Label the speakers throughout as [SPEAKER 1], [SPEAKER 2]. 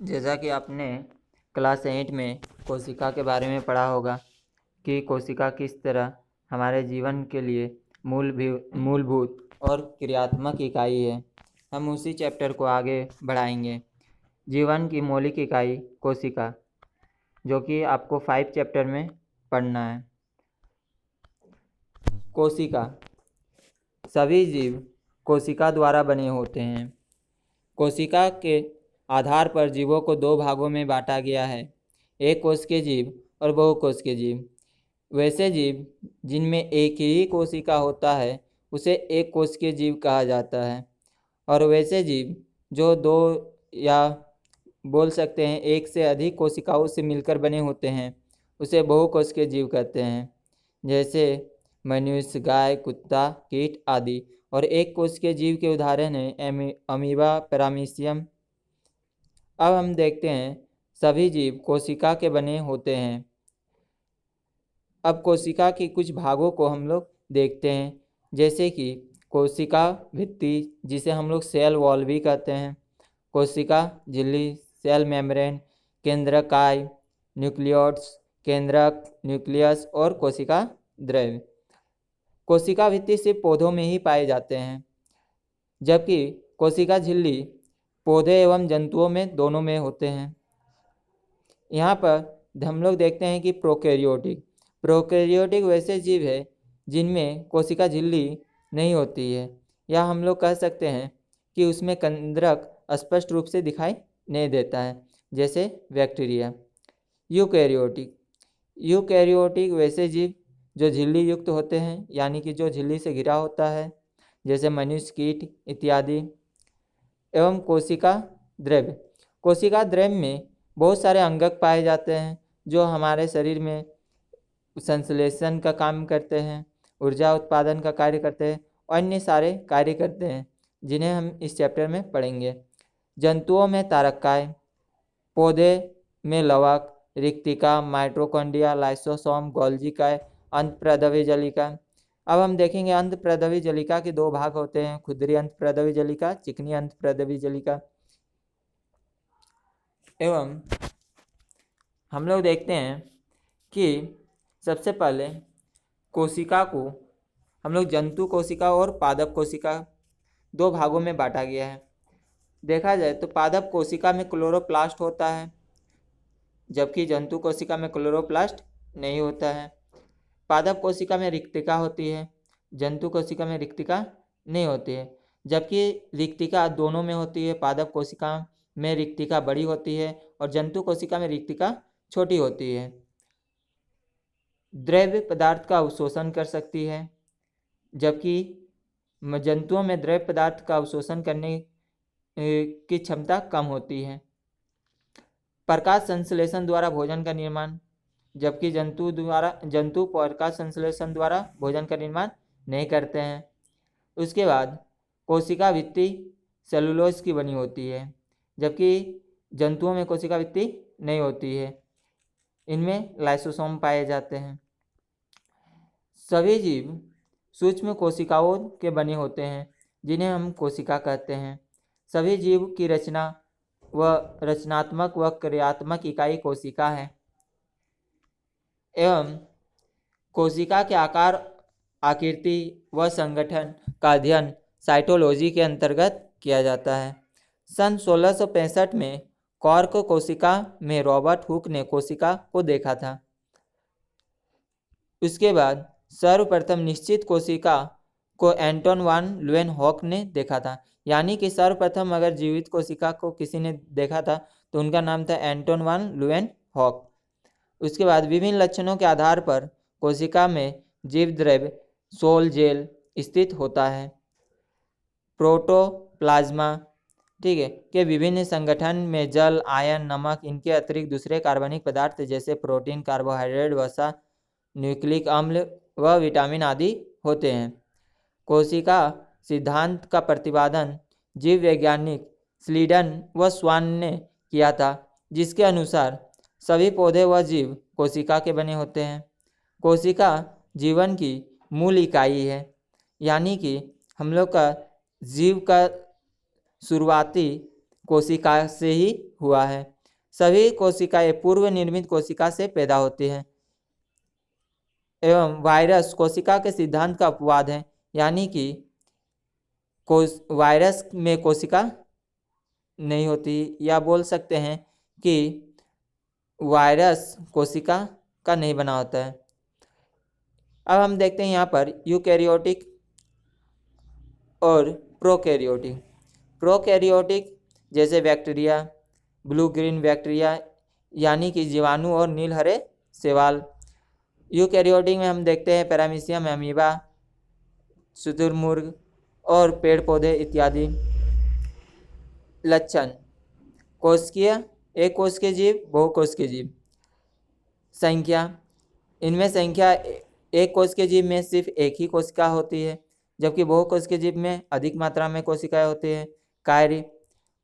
[SPEAKER 1] जैसा कि आपने क्लास 8 में कोशिका के बारे में पढ़ा होगा कि कोशिका किस तरह हमारे जीवन के लिए मूलभूत और क्रियात्मक इकाई है। हम उसी चैप्टर को आगे बढ़ाएंगे। जीवन की मौलिक इकाई कोशिका, जो कि आपको 5 चैप्टर में पढ़ना है। कोशिका, सभी जीव कोशिका द्वारा बने होते हैं। कोशिका के आधार पर जीवों को 2 भागों में बांटा गया है, एक कोश के जीव और बहुकोश के जीव। वैसे जीव जिनमें एक ही कोशिका होता है उसे एक कोश के जीव कहा जाता है, और वैसे जीव जो 2 या बोल सकते हैं 1 से अधिक कोशिकाओं से मिलकर बने होते हैं उसे बहुकोश के जीव कहते हैं, जैसे मनुष्य, गाय, कुत्ता, कीट आदि। और एक कोश के जीव के उदाहरण हैं अमीबा, पैरामीशियम। अब हम देखते हैं सभी जीव कोशिका के बने होते हैं। अब कोशिका के कुछ भागों को हम लोग देखते हैं, जैसे कि कोशिका भित्ति, जिसे हम लोग सेल वॉल भी कहते हैं, कोशिका झिल्ली, सेल मेम्ब्रेन, केंद्रकाय, न्यूक्लियोइड्स, केंद्रक, न्यूक्लियस और कोशिका द्रव्य। कोशिका भित्ति सिर्फ पौधों में ही पाए जाते हैं, जबकि कोशिका झिल्ली पौधे एवं जंतुओं में दोनों में होते हैं। यहाँ पर हम लोग देखते हैं कि प्रोकैरियोटिक वैसे जीव है जिनमें कोशिका झिल्ली नहीं होती है, या हम लोग कह सकते हैं कि उसमें केंद्रक स्पष्ट रूप से दिखाई नहीं देता है, जैसे बैक्टीरिया। यूकैरियोटिक वैसे जीव जो झिल्ली युक्त होते हैं, यानी कि जो झिल्ली से घिरा होता है, जैसे मनुष्य, कीट इत्यादि। एवं कोशिका द्रव्य में बहुत सारे अंगक पाए जाते हैं जो हमारे शरीर में संश्लेषण का काम करते हैं, ऊर्जा उत्पादन का कार्य करते हैं और अन्य सारे कार्य करते हैं, जिन्हें हम इस चैप्टर में पढ़ेंगे। जंतुओं में तारकाय, पौधे में लवक, रिक्तिका, माइटोकॉन्ड्रिया, लाइसोसोम, गोल्गी काय, अंतःप्रद्रव्य जलिका। अब हम देखेंगे अंतःप्रद्रव्य जलिका के 2 भाग होते हैं, खुदरी अंतःप्रद्रव्य जलिका, चिकनी अंतःप्रद्रव्य जलिका। एवं हम लोग देखते हैं कि सबसे पहले कोशिका को हम लोग जंतु कोशिका और पादप कोशिका 2 भागों में बांटा गया है। देखा जाए तो पादप कोशिका में क्लोरोप्लास्ट होता है, जबकि जंतु कोशिका में क्लोरोप्लास्ट नहीं होता है। पादप कोशिका में रिक्तिका होती है, जंतु कोशिका में रिक्तिका नहीं होती है, जबकि रिक्तिका दोनों में होती है। पादप कोशिका में रिक्तिका बड़ी होती है और जंतु कोशिका में रिक्तिका छोटी होती है। द्रव्य पदार्थ का अवशोषण कर सकती है, जबकि जंतुओं में द्रव्य पदार्थ का अवशोषण करने की क्षमता कम होती है। प्रकाश संश्लेषण द्वारा भोजन का निर्माण, जबकि जंतु प्रकाश संश्लेषण द्वारा भोजन का निर्माण नहीं करते हैं। उसके बाद कोशिका भित्ति सेलुलोज की बनी होती है, जबकि जंतुओं में कोशिका भित्ति नहीं होती है, इनमें लाइसोसोम पाए जाते हैं। सभी जीव सूक्ष्म कोशिकाओं के बने होते हैं, जिन्हें हम कोशिका कहते हैं। सभी जीव की रचना व रचनात्मक व क्रियात्मक इकाई कोशिका है। एवं कोशिका के आकार, आकृति व संगठन का अध्ययन साइटोलॉजी के अंतर्गत किया जाता है। सन 1665 में कॉर्क कोशिका में रॉबर्ट हुक ने कोशिका को देखा था। उसके बाद सर्वप्रथम निश्चित कोशिका को एंटोन वान ल्यूवेनहॉक ने देखा था, यानी कि सर्वप्रथम अगर जीवित कोशिका को किसी ने देखा था तो उनका नाम था एंटोन वान ल्यूवेनहॉक। उसके बाद विभिन्न लक्षणों के आधार पर कोशिका में जीव द्रव्य सोल जेल स्थित होता है। प्रोटोप्लाज्मा, ठीक है, के विभिन्न संगठन में जल, आयन, नमक, इनके अतिरिक्त दूसरे कार्बनिक पदार्थ जैसे प्रोटीन, कार्बोहाइड्रेट, वसा, न्यूक्लिक अम्ल व विटामिन आदि होते हैं। कोशिका सिद्धांत का प्रतिपादन जीव वैज्ञानिक स्लीडन व स्वान ने किया था, जिसके अनुसार सभी पौधे व जीव कोशिका के बने होते हैं। कोशिका जीवन की मूल इकाई है, यानी कि हम लोग का जीव का शुरुआती कोशिका से ही हुआ है। सभी कोशिकाएं पूर्व निर्मित कोशिका से पैदा होती हैं। एवं वायरस कोशिका के सिद्धांत का अपवाद है, यानी कि वायरस में कोशिका नहीं होती, या बोल सकते हैं कि वायरस कोशिका का नहीं बना होता है। अब हम देखते हैं यहाँ पर यूकैरियोटिक और प्रोकैरियोटिक। प्रोकैरियोटिक जैसे बैक्टीरिया, ब्लू ग्रीन बैक्टीरिया यानी कि जीवाणु और नील हरे शैवाल। यूकैरियोटिक में हम देखते हैं पैरामीशियम, अमीबा, शुतुरमुर्ग और पेड़ पौधे इत्यादि। लक्षण: कोशिकीय, एक कोशिकीय जीव, बहुकोशिकीय जीव। संख्या: इनमें संख्या एक कोशिकीय जीव में सिर्फ एक ही कोशिका होती है, जबकि बहुकोशिकीय जीव में अधिक मात्रा में कोशिकाएं होती हैं। कार्य: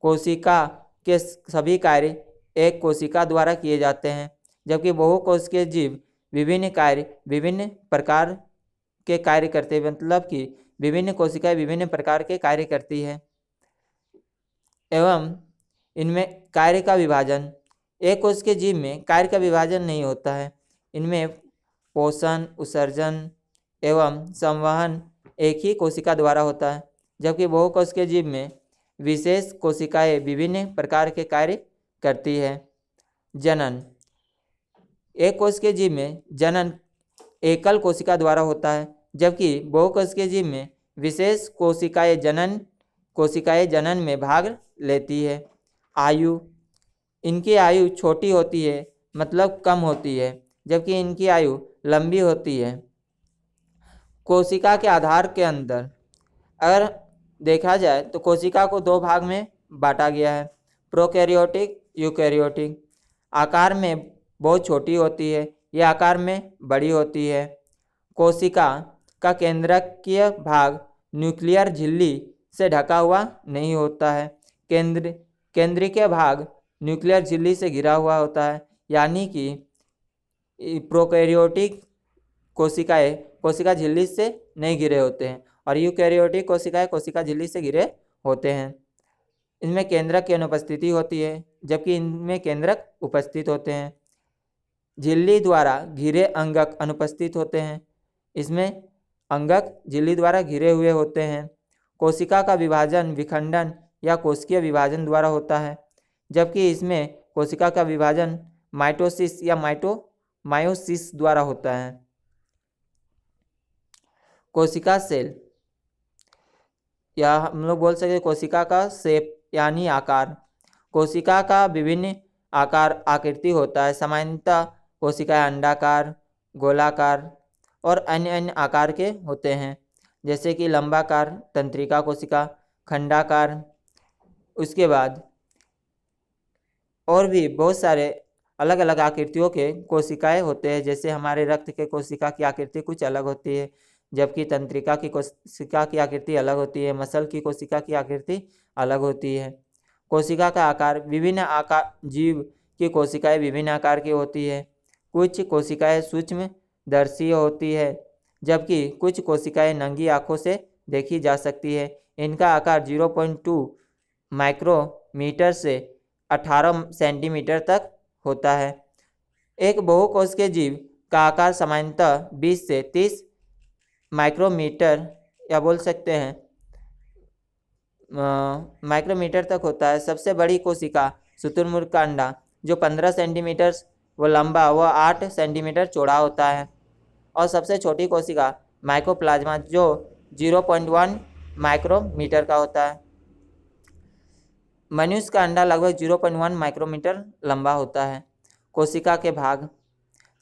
[SPEAKER 1] कोशिका के सभी कार्य एक कोशिका द्वारा किए जाते हैं, जबकि बहुकोशिकीय जीव विभिन्न कार्य विभिन्न प्रकार के कार्य करते हैं, मतलब कि विभिन्न कोशिकाएं विभिन्न प्रकार के कार्य करती है। एवं इनमें कार्य का विभाजन: एक कोशिकीय जीव में कार्य का विभाजन नहीं होता है। इनमें पोषण, उत्सर्जन एवं संवहन एक ही कोशिका द्वारा होता है, जबकि बहुकोशिकीय जीव में विशेष कोशिकाएं विभिन्न प्रकार के कार्य करती है। जनन: एक कोशिकीय जीव में जनन एकल कोशिका द्वारा होता है, जबकि बहुकोशिकीय जीव में विशेष कोशिकाएं जनन में भाग लेती है। आयु: इनकी आयु छोटी होती है, मतलब कम होती है, जबकि इनकी आयु लंबी होती है। कोशिका के आधार के अंदर अगर देखा जाए तो कोशिका को दो भाग में बांटा गया है, प्रोकैरियोटिक, यूकैरियोटिक। आकार में बहुत छोटी होती है, यह आकार में बड़ी होती है। कोशिका का केंद्रकीय भाग न्यूक्लियर झिल्ली से ढका हुआ नहीं होता है। केंद्रीय भाग न्यूक्लियर झिल्ली से घिरा हुआ होता है, यानी कि प्रोकैरियोटिक कोशिकाएं कोशिका झिल्ली से नहीं घिरे होते हैं और यूकैरियोटिक कोशिकाएं कोशिका झिल्ली से घिरे होते हैं। इनमें केंद्रक की अनुपस्थिति होती है, जबकि इनमें केंद्रक उपस्थित होते हैं। झिल्ली द्वारा घिरे अंगक अनुपस्थित होते हैं, इसमें अंगक झिल्ली द्वारा घिरे हुए होते हैं। कोशिका का विभाजन विखंडन या कोशिकीय विभाजन द्वारा होता है, जबकि इसमें कोशिका का विभाजन माइटोसिस या मायोसिस द्वारा होता है। कोशिका सेल, या हम लोग बोल सकते हैं कोशिका का शेप यानी आकार। कोशिका का विभिन्न आकार आकृति होता है। सामान्यतः कोशिकाएं अंडाकार, गोलाकार और अन्य आकार के होते हैं, जैसे कि लंबाकार तंत्रिका कोशिका, खंडाकार। उसके बाद और भी बहुत सारे अलग अलग आकृतियों के कोशिकाएं होते हैं, जैसे हमारे रक्त के कोशिका की आकृति कुछ अलग होती है, जबकि तंत्रिका की कोशिका की आकृति अलग होती है, मसल की कोशिका की आकृति अलग होती है। कोशिका का आकार विभिन्न आकार, जीव की कोशिकाएं विभिन्न आकार की होती है। कुछ कोशिकाएं सूक्ष्मदर्शी होती है, जबकि कुछ कोशिकाएं नंगी आंखों से देखी जा सकती है। इनका आकार 0.2 माइक्रोमीटर से 18 सेंटीमीटर तक होता है। एक बहुकोशिकीय जीव का आकार सामान्यतः 20 से 30 माइक्रोमीटर या बोल सकते हैं माइक्रोमीटर तक होता है। सबसे बड़ी कोशिका शुतुरमुर्ग का अंडा, जो 15 सेंटीमीटर वो लंबा व 8 सेंटीमीटर चौड़ा होता है, और सबसे छोटी कोशिका माइकोप्लाज्मा, जो 0.1 माइक्रोमीटर का होता है। मनुष्य का अंडा लगभग 0.1 माइक्रोमीटर लंबा होता है। कोशिका के भाग,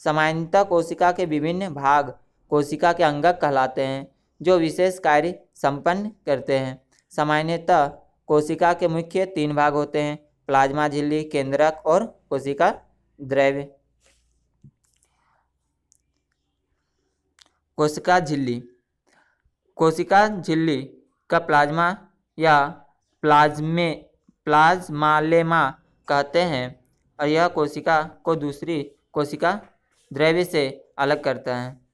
[SPEAKER 1] सामान्यतः कोशिका के विभिन्न भाग कोशिका के अंगक कहलाते हैं, जो विशेष कार्य संपन्न करते हैं। सामान्यतः कोशिका के मुख्य 3 भाग होते हैं: प्लाज्मा झिल्ली, केंद्रक और कोशिका द्रव्य। कोशिका झिल्ली, कोशिका झिल्ली का प्लाज्मा या प्लाज्मालेमा कहते हैं, और यह कोशिका को दूसरी कोशिका द्रव्य से अलग करता है।